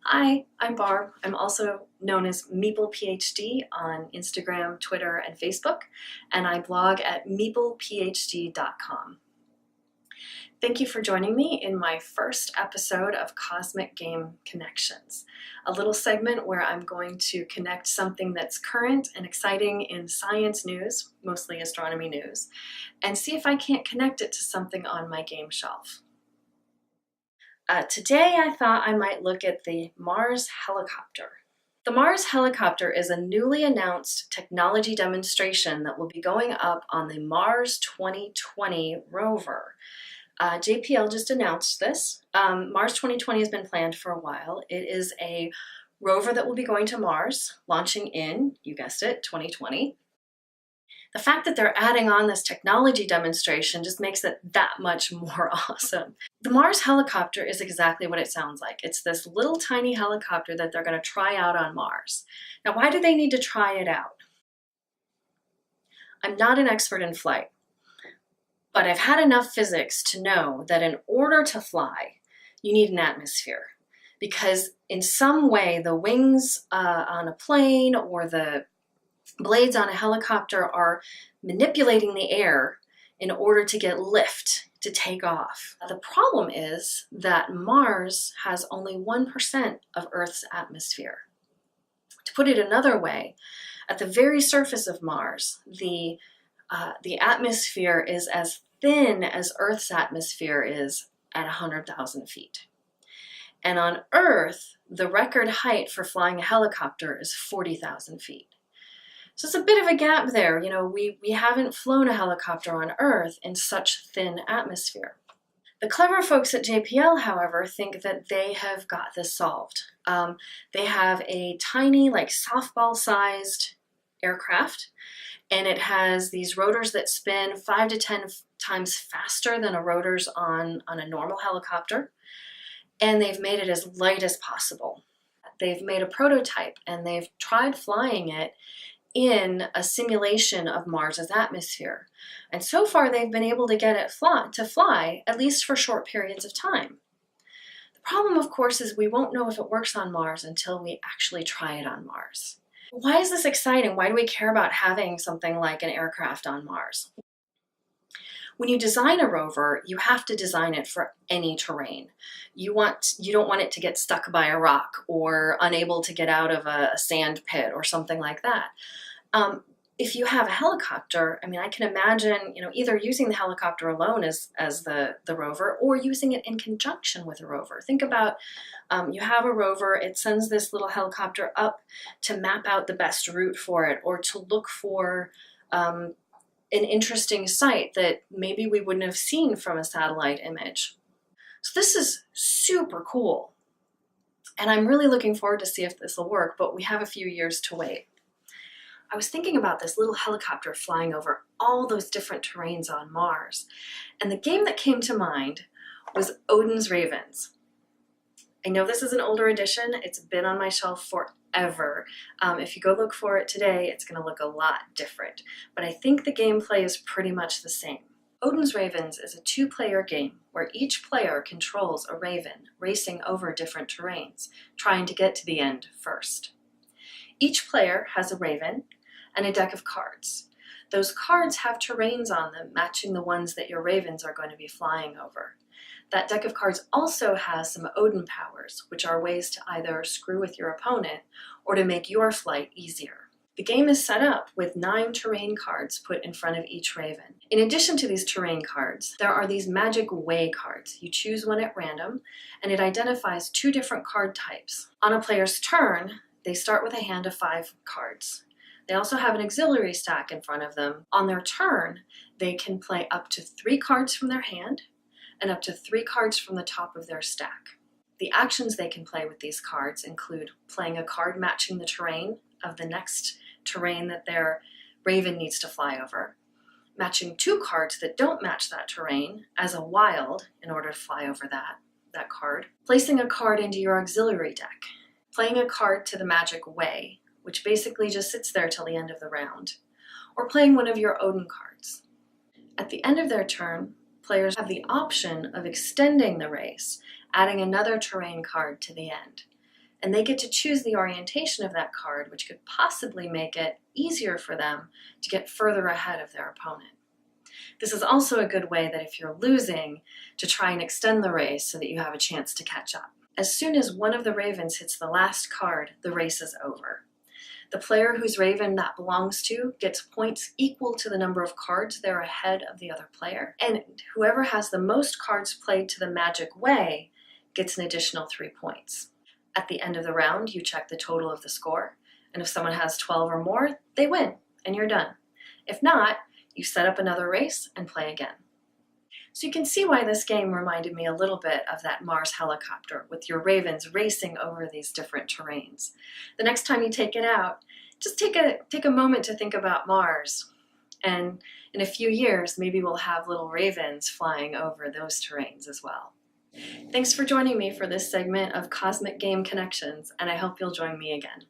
Hi, I'm Barb. I'm also known as Meeple PhD on Instagram, Twitter, and Facebook, and I blog at meeplephd.com. Thank you for joining me in my first episode of Cosmic Game Connections, a little segment where I'm going to connect something that's current and exciting in science news, mostly astronomy news, and see if I can't connect it to something on my game shelf. Today I thought I might look at the Mars helicopter. The Mars helicopter is a newly announced technology demonstration that will be going up on the Mars 2020 rover. JPL just announced this. Mars 2020 has been planned for a while. It is a rover that will be going to Mars, launching in, you guessed it, 2020. The fact that they're adding on this technology demonstration just makes it that much more awesome. The Mars helicopter is exactly what it sounds like. It's this little tiny helicopter that they're going to try out on Mars. Now, why do they need to try it out? I'm not an expert in flight, but I've had enough physics to know that in order to fly, you need an atmosphere. Because in some way, the wings on a plane or the blades on a helicopter are manipulating the air in order to get lift to take off. The problem is that Mars has only 1% of Earth's atmosphere. To put it another way, at the very surface of Mars, the atmosphere is as thin as Earth's atmosphere is at 100,000 feet. And on Earth, the record height for flying a helicopter is 40,000 feet. So it's a bit of a gap there. You know, we haven't flown a helicopter on Earth in such thin atmosphere. The clever folks at JPL, however, think that they have got this solved. They have a tiny, like softball-sized aircraft, and it has these rotors that spin 5 to 10 times faster than a rotors on a normal helicopter, and they've made it as light as possible. They've made a prototype, and they've tried flying it in a simulation of Mars's atmosphere. And so far they've been able to get it to fly, at least for short periods of time. The problem, of course, is we won't know if it works on Mars until we actually try it on Mars. Why is this exciting? Why do we care about having something like an aircraft on Mars? When you design a rover, you have to design it for any terrain. You don't want it to get stuck by a rock or unable to get out of a sand pit or something like that. If you have a helicopter, I mean, I can imagine, either using the helicopter alone as the rover or using it in conjunction with a rover. Think about, you have a rover, it sends this little helicopter up to map out the best route for it or to look for an interesting site that maybe we wouldn't have seen from a satellite image. So this is super cool. And I'm really looking forward to see if this will work, but we have a few years to wait. I was thinking about this little helicopter flying over all those different terrains on Mars. And the game that came to mind was Odin's Ravens. I know this is an older edition. It's been on my shelf forever. If you go look for it today, it's going to look a lot different. But I think the gameplay is pretty much the same. Odin's Ravens is a 2-player game where each player controls a raven racing over different terrains, trying to get to the end first. Each player has a raven and a deck of cards. Those cards have terrains on them matching the ones that your ravens are going to be flying over. That deck of cards also has some Odin powers, which are ways to either screw with your opponent or to make your flight easier. The game is set up with 9 terrain cards put in front of each raven. In addition to these terrain cards, there are these magic way cards. You choose one at random, and it identifies 2 different card types. On a player's turn, they start with a hand of 5 cards. They also have an auxiliary stack in front of them. On their turn, they can play up to 3 cards from their hand and up to 3 cards from the top of their stack. The actions they can play with these cards include playing a card matching the terrain of the next terrain that their raven needs to fly over, matching 2 cards that don't match that terrain as a wild in order to fly over that card, placing a card into your auxiliary deck, playing a card to the magic way, which basically just sits there till the end of the round, or playing one of your Odin cards. At the end of their turn, players have the option of extending the race, adding another terrain card to the end. and they get to choose the orientation of that card, which could possibly make it easier for them to get further ahead of their opponent. This is also a good way that if you're losing, to try and extend the race so that you have a chance to catch up. As soon as one of the ravens hits the last card, the race is over. The player whose raven that belongs to gets points equal to the number of cards they're ahead of the other player, and whoever has the most cards played to the magic way gets an additional 3 points. At the end of the round, you check the total of the score, and if someone has 12 or more, they win, and you're done. If not, you set up another race and play again. So you can see why this game reminded me a little bit of that Mars helicopter with your ravens racing over these different terrains. The next time you take it out, just take a moment to think about Mars. And in a few years, maybe we'll have little ravens flying over those terrains as well. Thanks for joining me for this segment of Cosmic Game Connections, and I hope you'll join me again.